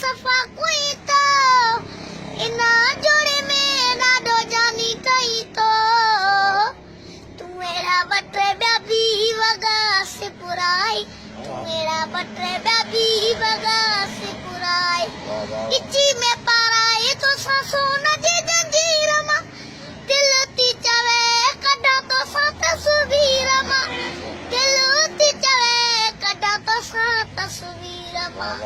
सफ़ा कोई तो इना जोड़े में ॾाढो जानी कई तो तूं अहिड़ा ॿ टे ॿिया बि वॻा सिपुराई तूं अहिड़ा ॿ टे ॿिया बि वॻा सिपुराई इची में पाराए तोसां सोन जी जंजीर मां दिल थी चवे कढा तोसां तस्वीर मां दिल थी चवे कढा तोसां तस्वीर मां